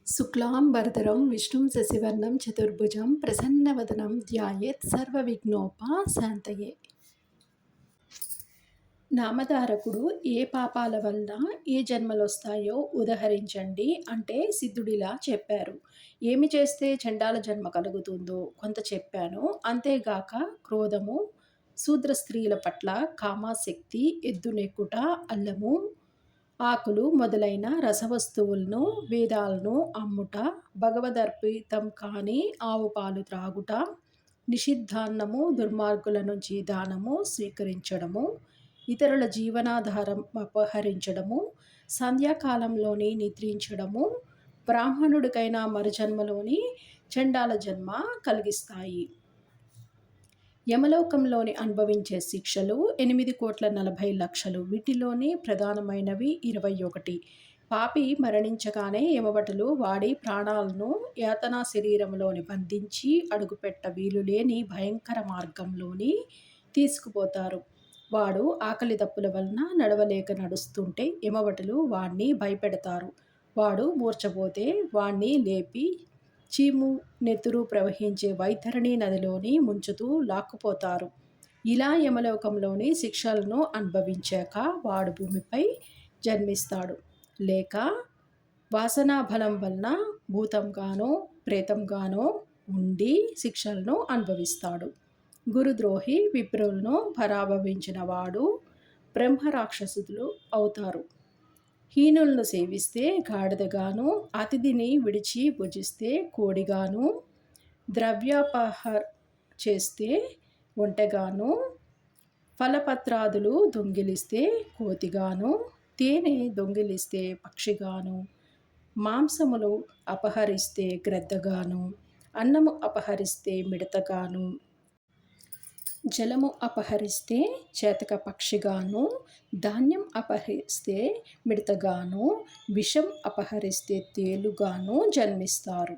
శుక్లాంబరధరం విష్ణుం శశివర్ణం చతుర్భుజం ప్రసన్నవదనం ధ్యాయేత్ సర్వవిఘ్నోపశాంతయే. నామధారకుడు ఏ పాపాల వల్ల ఏ జన్మలొస్తాయో ఉదహరించండి అంటే సిద్ధుడిలా చెప్పారు. ఏమి చేస్తే చండాల జన్మ కలుగుతుందో కొంత చెప్పాను. అంతేగాక క్రోధము, శూద్ర స్త్రీల పట్ల కామాసక్తి, ఎద్దునెక్కుట, అల్లము, ఆకులు మొదలైన రసవస్తువులను, వేదాలను అమ్ముట, భగవదర్పితం కాని ఆవు పాలు త్రాగుట, నిషిద్ధాన్నము, దుర్మార్గుల నుంచి దానము స్వీకరించడము, ఇతరుల జీవనాధారం అపహరించడము, సంధ్యాకాలంలోని నిద్రించడము, బ్రాహ్మణుడికైనా మరుజన్మలోని చండాల జన్మ కలిగిస్తాయి. యమలోకంలోని అనుభవించే శిక్షలు 8,40,00,000. వీటిలోని ప్రధానమైనవి 21. పాపి మరణించగానే యమభటులు వాడి ప్రాణాలను యాతనా శరీరంలోని బంధించి అడుగుపెట్ట వీలులేని భయంకర మార్గంలోని తీసుకుపోతారు. వాడు ఆకలి దప్పుల వలన నడవలేక నడుస్తుంటే యమభటులు వాణ్ణి భయపెడతారు. వాడు మూర్ఛపోతే వాణ్ణి లేపి చీము నెత్తురు ప్రవహించే వైతరణి నదిలోని ముంచుతూ లాక్కుపోతారు. ఇలా యమలోకంలోని శిక్షలను అనుభవించాక వాడు భూమిపై జన్మిస్తాడు. లేక వాసనాబలం వలన భూతంగానో ప్రేతంగానో ఉండి శిక్షలను అనుభవిస్తాడు. గురుద్రోహి, విప్రులను పరాభవించిన వాడు బ్రహ్మరాక్షసులు అవుతారు. హీనులను సేవిస్తే గాడిదగాను, అతిథిని విడిచి భుజిస్తే కోడిగాను, ద్రవ్యాపహర్ చేస్తే ఒంటెగాను, ఫలపత్రాదులు దొంగిలిస్తే కోతిగాను, తేనె దొంగిలిస్తే పక్షిగాను, మాంసములు అపహరిస్తే గ్రద్దగాను, అన్నము అపహరిస్తే మిడతగాను, జలము అపహరిస్తే చేతక పక్షిగాను, ధాన్యం అపహరిస్తే మిడతగాను, విషం అపహరిస్తే తేలుగాను జన్మిస్తారు.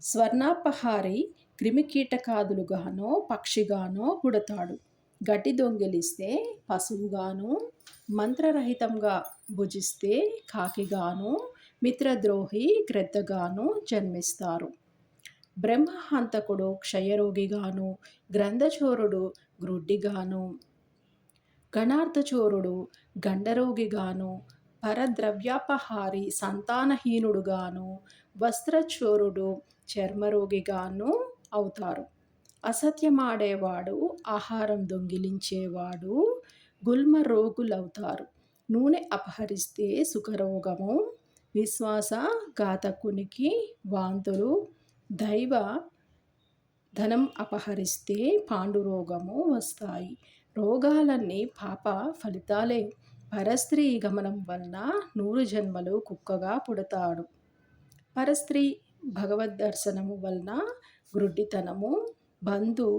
స్వర్ణాపహారి క్రిమికీటకాదులుగానో పక్షిగానో పుడతాడు. గడ్డి దొంగిలిస్తే పశువుగాను, మంత్రరహితంగా భుజిస్తే కాకిగాను, మిత్రద్రోహి గ్రద్దగాను జన్మిస్తారు. బ్రహ్మహంతకుడు క్షయరోగిగాను, గ్రంథచోరుడు గ్రుడ్డిగాను, గణార్థచోరుడు గండరోగిగాను, పరద్రవ్యాపహారి సంతానహీనుడుగాను, వస్త్రచోరుడు చర్మరోగిగాను అవుతారు. అసత్యమాడేవాడు, ఆహారం దొంగిలించేవాడు గుల్మ రోగులవుతారు. నూనె అపహరిస్తే సుఖరోగము, విశ్వాస ఘాతకునికి వాంతులు, దైవ ధనం అపహరిస్తే పాండురోగము వస్తాయి. రోగాలన్నీ పాప ఫలితాలే. పరస్త్రీ గమనం వలన 100 జన్మలు కుక్కగా పుడతాడు. పరస్త్రీ భగవద్దర్శనము వలన గ్రుడ్డితనము, బంధు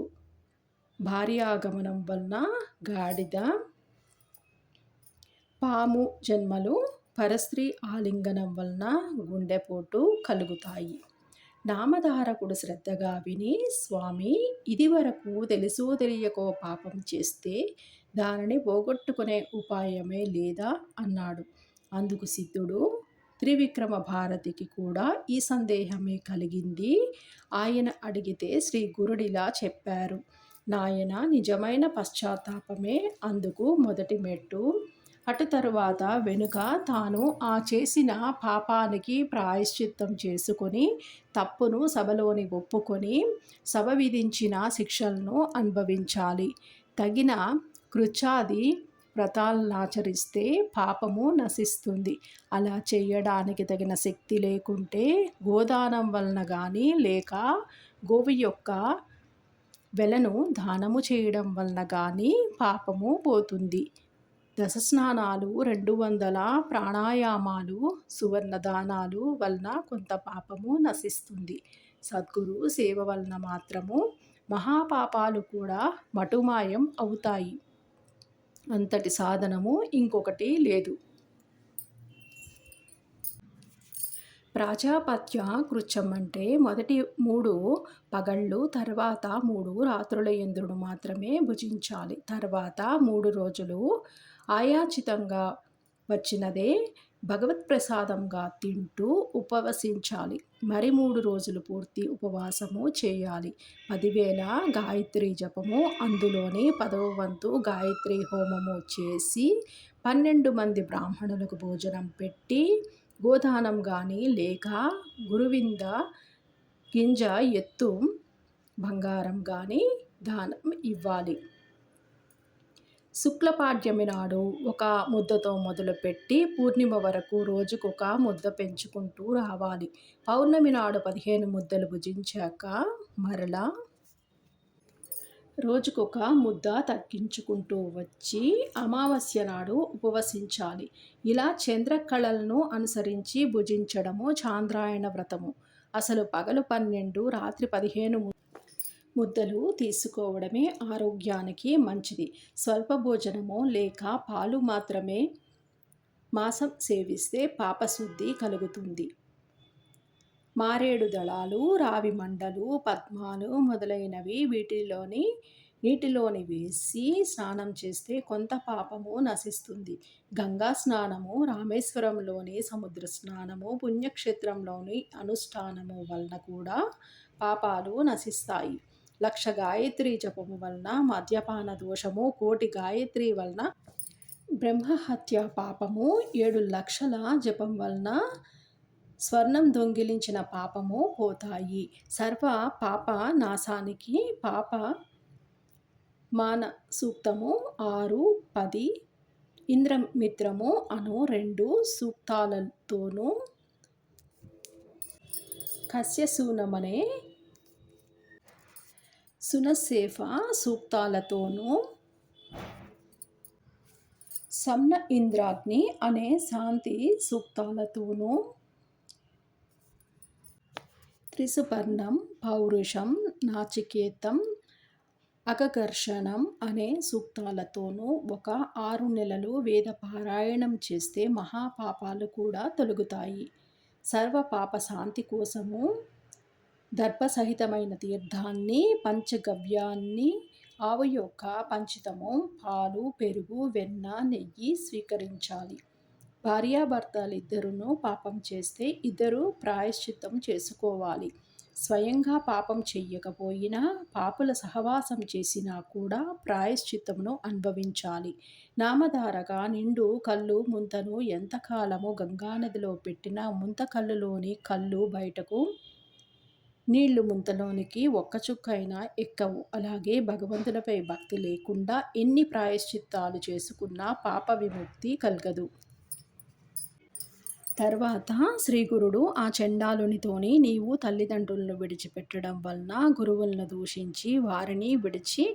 భార్యాగమనం వలన గాడిద, పాము జన్మలు, పరస్త్రీ ఆలింగనం వలన గుండెపోటు కలుగుతాయి. నామధారకుడు శ్రద్ధగా విని, స్వామి, ఇదివరకు తెలుసో తెలియకో పాపం చేస్తే దానిని పోగొట్టుకునే ఉపాయమే లేదా అన్నాడు. అందుకు సిద్ధుడు, త్రివిక్రమ భారతికి కూడా ఈ సందేహమే కలిగింది. ఆయన అడిగితే శ్రీ గురుడిలా చెప్పారు. నాయన, నిజమైన పశ్చాత్తాపమే అందుకు మొదటి మెట్టు. అటు తరువాత వెనుక తాను ఆ చేసిన పాపానికి ప్రాయశ్చిత్తం చేసుకొని తప్పును సభలోని ఒప్పుకొని సభ విధించిన శిక్షలను అనుభవించాలి. తగిన కృచ్ఛాది వ్రతాలనాచరిస్తే పాపము నశిస్తుంది. అలా చేయడానికి తగిన శక్తి లేకుంటే గోదానం వలన కానీ లేక గోవు యొక్క వెలను దానము చేయడం వలన కానీ పాపము పోతుంది. దశస్నానాలు, 200 ప్రాణాయామాలు, సువర్ణ దానాలు వలన కొంత పాపము నశిస్తుంది. సద్గురు సేవ వలన మాత్రము మహాపాపాలు కూడా మటుమాయం అవుతాయి. అంతటి సాధనము ఇంకొకటి లేదు. ప్రాజాపత్య కృత్యం అంటే మొదటి 3 పగళ్ళు, తర్వాత 3 రాత్రుల యందు మాత్రమే భుజించాలి. తర్వాత 3 రోజులు ఆయాచితంగా వచ్చినదే భగవత్ ప్రసాదంగా తింటూ ఉపవసించాలి. మరి 3 రోజులు పూర్తి ఉపవాసము చేయాలి. 10,000 గాయత్రి జపము, అందులోని 10వ వంతు గాయత్రి హోమము చేసి 12 మంది బ్రాహ్మణులకు భోజనం పెట్టి, గోదానం గాని లేక గురువింద గింజ ఎత్తు బంగారం గాని దానం ఇవ్వాలి. శుక్లపాడ్యమి నాడు ఒక ముద్దతో మొదలుపెట్టి పూర్ణిమ వరకు రోజుకొక ముద్ద పెంచుకుంటూ రావాలి. పౌర్ణమి నాడు 15 ముద్దలు భుజించాక మరలా రోజుకొక ముద్ద తగ్గించుకుంటూ వచ్చి అమావాస్య నాడు ఉపవసించాలి. ఇలా చంద్రకళలను అనుసరించి భుజించడము చాంద్రాయణ వ్రతము. అసలు పగలు 12, రాత్రి 15 ముద్దలు తీసుకోవడమే ఆరోగ్యానికి మంచిది. స్వల్ప భోజనము లేక పాలు మాత్రమే మాంసం సేవిస్తే పాపశుద్ధి కలుగుతుంది. మారేడు దళాలు, రావి మండలు, పద్మాలు మొదలైనవి నీటిలోని వేసి స్నానం చేస్తే కొంత పాపము నశిస్తుంది. గంగా స్నానము, రామేశ్వరంలోని సముద్ర స్నానము, పుణ్యక్షేత్రంలోని అనుష్ఠానము వలన కూడా పాపాలు నశిస్తాయి. 1,00,000 గాయత్రి జపము వలన మద్యపాన దోషము, 1,00,000 గాయత్రి వలన బ్రహ్మహత్య పాపము, 7,00,000 జపం వలన స్వర్ణం దొంగిలించిన పాపము పోతాయి. సర్వ పాప నాశానికి పాప మాన సూక్తము 6, 10 ఇంద్రమిత్రము అను 2 సూక్తాలతోనూ కస్యశూనమనే సునస్సేఫ సూక్తాలతోనూ సమ్న ఇంద్రాగ్ని అనే శాంతి సూక్తాలతోనూ త్రిసుపర్ణం, పౌరుషం, నాచికేతం, అగఘర్షణం అనే సూక్తాలతోనూ ఒక 6 నెలలు వేద పారాయణం చేస్తే మహాపాపాలు కూడా తొలగుతాయి. సర్వ పాప శాంతి కోసము దర్భసహితమైన తీర్థాన్ని, పంచగవ్యాన్ని, ఆవు యొక్క పంచితము, పాలు, పెరుగు, వెన్న, నెయ్యి స్వీకరించాలి. భార్యాభర్తలిద్దరూ పాపం చేస్తే ఇద్దరు ప్రాయశ్చిత్తం చేసుకోవాలి. స్వయంగా పాపం చెయ్యకపోయినా పాపుల సహవాసం చేసినా కూడా ప్రాయశ్చిత్తమును అనుభవించాలి. నామధారగా నిండు కల్లు ముంతను ఎంతకాలము గంగానదిలో పెట్టినా ముంత కల్లులోని కల్లు బయటకు, నీళ్లు ముంతలోనికి ఒక్క చుక్క అయినా ఎక్కవు. అలాగే భగవంతునిపై భక్తి లేకుండా ఎన్ని ప్రాయశ్చిత్తాలు చేసుకున్నా పాప విముక్తి కలగదు. తర్వాత శ్రీగురుడు ఆ చండాలునితోని నీవు తల్లిదండ్రులను విడిచిపెట్టడం వలన, గురువులను దూషించి వారిని విడిచి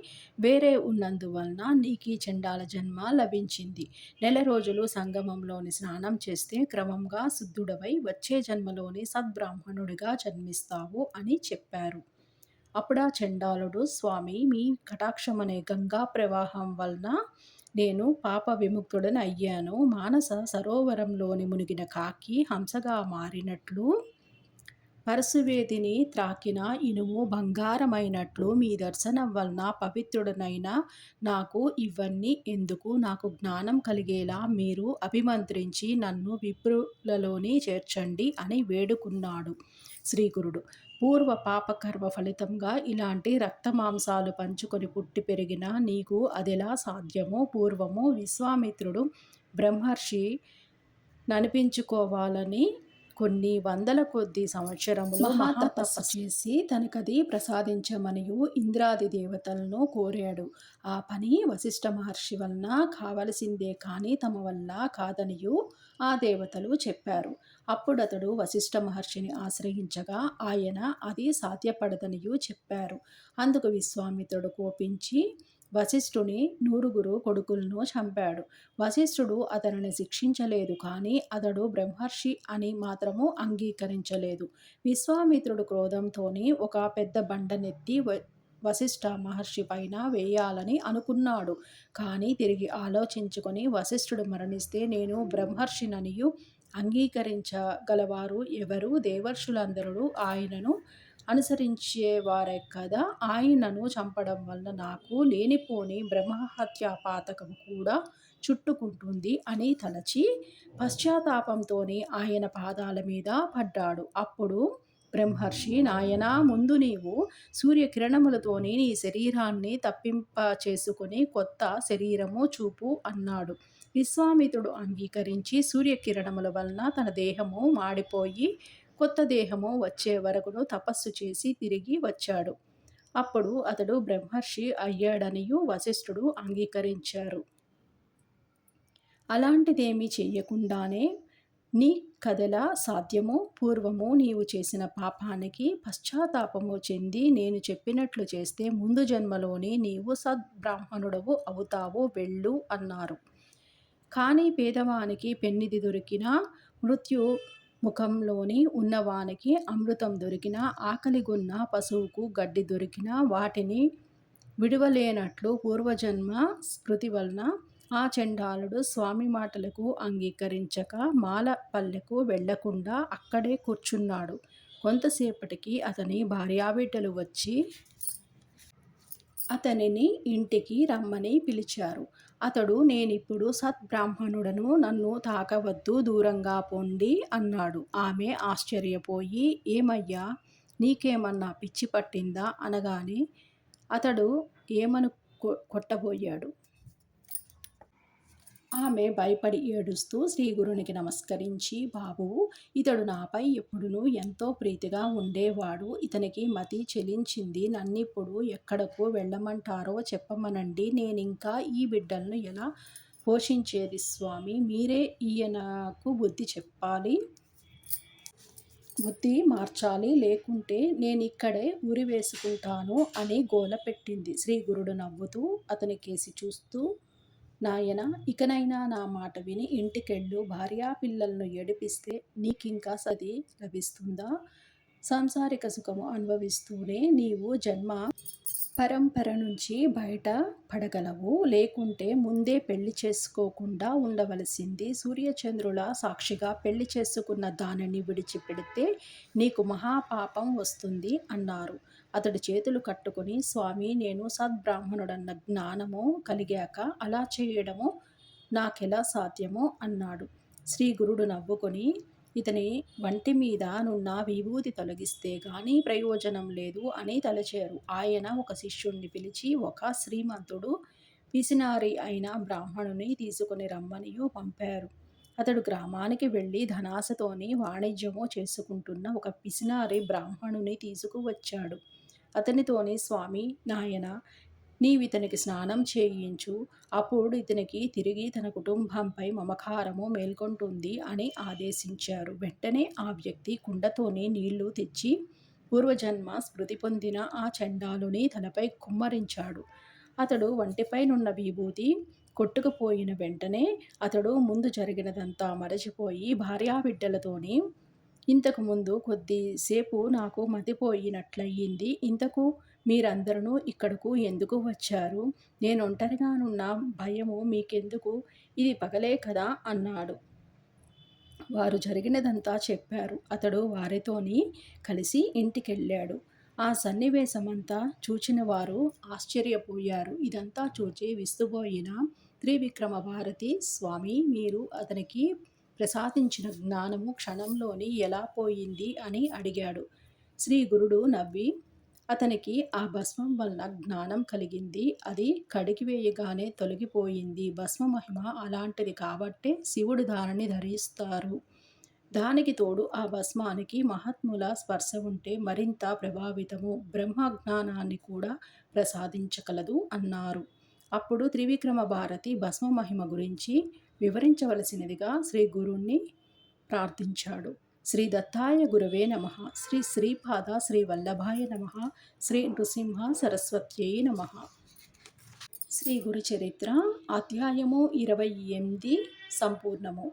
వేరే ఉన్నందువలన నీకీ చండాల జన్మ లభించింది. 1 నెల రోజులు సంగమంలోని స్నానం చేస్తే క్రమంగా శుద్ధుడవై వచ్చే జన్మలోని సద్బ్రాహ్మణుడిగా జన్మిస్తావు అని చెప్పారు. అప్పుడా చండాలుడు, స్వామి మీ కటాక్షమనే గంగా ప్రవాహం వలన నేను పాప విముక్తుడని అయ్యాను. మానస సరోవరంలోని మునిగిన కాకి హంసగా మారినట్లు, పరశువేదిని త్రాకిన ఇనుము బంగారమైనట్లు మీ దర్శనం వలన పవిత్రుడనైన నాకు ఇవన్నీ ఎందుకు? నాకు జ్ఞానం కలిగేలా మీరు అభిమంత్రించి నన్ను విప్రులలోని చేర్చండి అని వేడుకున్నాడు శ్రీగురుడు. పూర్వ పాపకర్మ ఫలితంగా ఇలాంటి రక్తమాంసాలు పంచుకొని పుట్టి పెరిగిన నీకు అదెలా సాధ్యమో? పూర్వము విశ్వామిత్రుడు బ్రహ్మర్షి ననిపించుకోవాలని కొన్ని వందల కొద్ది సంవత్సరములు మహాతపస్సు చేసి తనకది ప్రసాదించమనియు ఇంద్రాది దేవతలను కోరాడు. ఆ పని వశిష్ఠ మహర్షి వలన కావలసిందే కానీ తమ వల్ల కాదనియు ఆ దేవతలు చెప్పారు. అప్పుడతడు వశిష్ఠ మహర్షిని ఆశ్రయించగా ఆయన అది సాధ్యపడదనియు చెప్పారు. అందుకు విశ్వామిత్రుడు కోపించి వశిష్ఠుని 9 కొడుకులను చంపాడు. వశిష్ఠుడు అతనిని శిక్షించలేదు కానీ అతడు బ్రహ్మర్షి అని మాత్రము అంగీకరించలేదు. విశ్వామిత్రుడు క్రోధంతోని ఒక పెద్ద బండనెత్తి వశిష్ఠ మహర్షి పైన వేయాలని అనుకున్నాడు. కానీ తిరిగి ఆలోచించుకొని వశిష్ఠుడు మరణిస్తే నేను బ్రహ్మర్షిననియు అంగీకరించగలవారు ఎవరు? దేవర్షులందరూ ఆయనను అనుసరించేవారే కదా. ఆయనను చంపడం వలన నాకు లేనిపోని బ్రహ్మహత్యా పాతకం కూడా చుట్టుకుంటుంది అని తలచి పశ్చాత్తాపంతోనే ఆయన పాదాల మీద పడ్డాడు. అప్పుడు బ్రహ్మర్షి, నాయనా, ముందు నీవు సూర్యకిరణములతోని నీ శరీరాన్ని తప్పింప చేసుకొని కొత్త శరీరము చూపు అన్నాడు. విశ్వామిత్రుడు అంగీకరించి సూర్యకిరణముల వలన తన దేహము మాడిపోయి కొత్త దేహము వచ్చే వరకును తపస్సు చేసి తిరిగి వచ్చాడు. అప్పుడు అతడు బ్రహ్మర్షి అయ్యాడనియు వశిష్ఠుడు అంగీకరించారు. అలాంటిదేమీ చెయ్యకుండానే నీ కదల సాధ్యము. పూర్వము నీవు చేసిన పాపానికి పశ్చాత్తాపము చెంది నేను చెప్పినట్లు చేస్తే ముందు జన్మలోని నీవు సద్బ్రాహ్మణుడవు అవుతావు, వెళ్ళు అన్నారు. కానీ పేదవానికి పెన్నిది దొరికినా, మృత్యు ముఖంలోని ఉన్నవానికి అమృతం దొరికినా, ఆకలిగొన్న పశువుకు గడ్డి దొరికినా వాటిని విడువలేనట్లు పూర్వజన్మ స్మృతి వలన ఆ చండాలుడు స్వామి మాటలకు అంగీకరించక మాలపల్లెకు వెళ్లకుండా అక్కడే కూర్చున్నాడు. కొంతసేపటికి అతని భార్యాబిడ్డలు వచ్చి అతనిని ఇంటికి రమ్మని పిలిచారు. అతడు, నేనిప్పుడు సద్బ్రాహ్మణుడను, నన్ను తాకవద్దు, దూరంగా పొండి అన్నాడు. ఆమె ఆశ్చర్యపోయి, ఏమయ్యా, నీకేమన్నా పిచ్చి పట్టిందా అనగానే అతడు ఏమను కొట్టబోయాడు. ఆమె భయపడి ఏడుస్తూ శ్రీగురునికి నమస్కరించి, బాబూ, ఇతడు నాపై ఎప్పుడునూ ఎంతో ప్రీతిగా ఉండేవాడు. ఇతనికి మతి చెలించింది. నన్నిప్పుడు ఎక్కడకు వెళ్ళమంటారో చెప్పమనండి. నేనింకా ఈ బిడ్డలను ఎలా పోషించేది స్వామీ? మీరే ఈయనకు బుద్ధి చెప్పాలి, బుద్ధి మార్చాలి, లేకుంటే నేనిక్కడే ఉరివేసుకుంటాను అని గోల పెట్టింది. శ్రీగురుడు నవ్వుతూ అతని కేసి చూస్తూ, నాయనా, ఇకనైనా నా మాట విని ఇంటికెళ్ళు. భార్యాపిల్లలను ఏడిపిస్తే నీకింకా సతి లభిస్తుందా? సాంసారిక సుఖము అనుభవిస్తూనే నీవు జన్మ పరంపర నుంచి బయట పడగలవు. లేకుంటే ముందే పెళ్లి చేసుకోకుండా ఉండవలసింది. సూర్యచంద్రుల సాక్షిగా పెళ్లి చేసుకున్న దానిని విడిచిపెడితే నీకు మహాపాపం వస్తుంది అన్నారు. అతడు చేతులు కట్టుకుని, స్వామి, నేను సద్బ్రాహ్మణుడన్న జ్ఞానము కలిగాక అలా చేయడము నాకెలా సాధ్యమో అన్నాడు. శ్రీగురుడు నవ్వుకొని, ఇతని వంటి మీద నున్న విభూతి తొలగిస్తే గాని ప్రయోజనం లేదు అని తలచారు. ఆయన ఒక శిష్యుణ్ణి పిలిచి ఒక శ్రీమంతుడు పిసినారి అయిన బ్రాహ్మణుని తీసుకుని రమ్మనియు పంపారు. అతడు గ్రామానికి వెళ్ళి ధనాశతోని వాణిజ్యము చేసుకుంటున్న ఒక పిసినారి బ్రాహ్మణుని తీసుకువచ్చాడు. అతనితోని, స్వామి, నాయన, నీవితనికి స్నానం చేయించు, అప్పుడు ఇతనికి తిరిగి తన కుటుంబంపై మమకారము మేల్కొంటుంది అని ఆదేశించారు. వెంటనే ఆ వ్యక్తి కుండతోని నీళ్లు తెచ్చి పూర్వజన్మ స్మృతి పొందిన ఆ చండాలుని తలపై కుమ్మరించాడు. అతడు వంటిపైనున్న విభూతి కొట్టుకుపోయిన వెంటనే అతడు ముందు జరిగినదంతా మరచిపోయి భార్యాబిడ్డలతోని, ఇంతకు ముందు కొద్దిసేపు నాకు మతిపోయినట్లయింది. ఇంతకు మీరందరూ ఇక్కడకు ఎందుకు వచ్చారు? నేనొంటరిగానున్న భయము మీకెందుకు? ఇది పగలే కదా అన్నాడు. వారు జరిగినదంతా చెప్పారు. అతడు వారితోని కలిసి ఇంటికెళ్ళాడు. ఆ సన్నివేశమంతా చూచిన వారు ఆశ్చర్యపోయారు. ఇదంతా చూచి విస్తుబోయిన త్రివిక్రమ భారతి, స్వామి, మీరు అతనికి ప్రసాదించిన జ్ఞానము క్షణంలోని ఎలా పోయింది అని అడిగాడు. శ్రీ గురుడు నవ్వి, అతనికి ఆ భస్మం వలన జ్ఞానం కలిగింది. అది కడిగివేయగానే తొలగిపోయింది. భస్మ మహిమ అలాంటిది కాబట్టే శివుడు దానిని ధరిస్తారు. దానికి తోడు ఆ భస్మానికి మహాత్ముల స్పర్శ ఉంటే మరింత ప్రభావితము, బ్రహ్మజ్ఞానాన్ని కూడా ప్రసాదించగలదు అన్నారు. అప్పుడు త్రివిక్రమ భారతి భస్మ మహిమ గురించి వివరించవలసినదిగా శ్రీ గురుణ్ణి ప్రార్థించాడు. శ్రీ దత్తాయ గురవే నమః. శ్రీ శ్రీపాద శ్రీ వల్లభాయ నమః. శ్రీ నృసింహ సరస్వత్యై నమః. శ్రీ గురు చరిత్ర అధ్యాయము 28 సంపూర్ణము.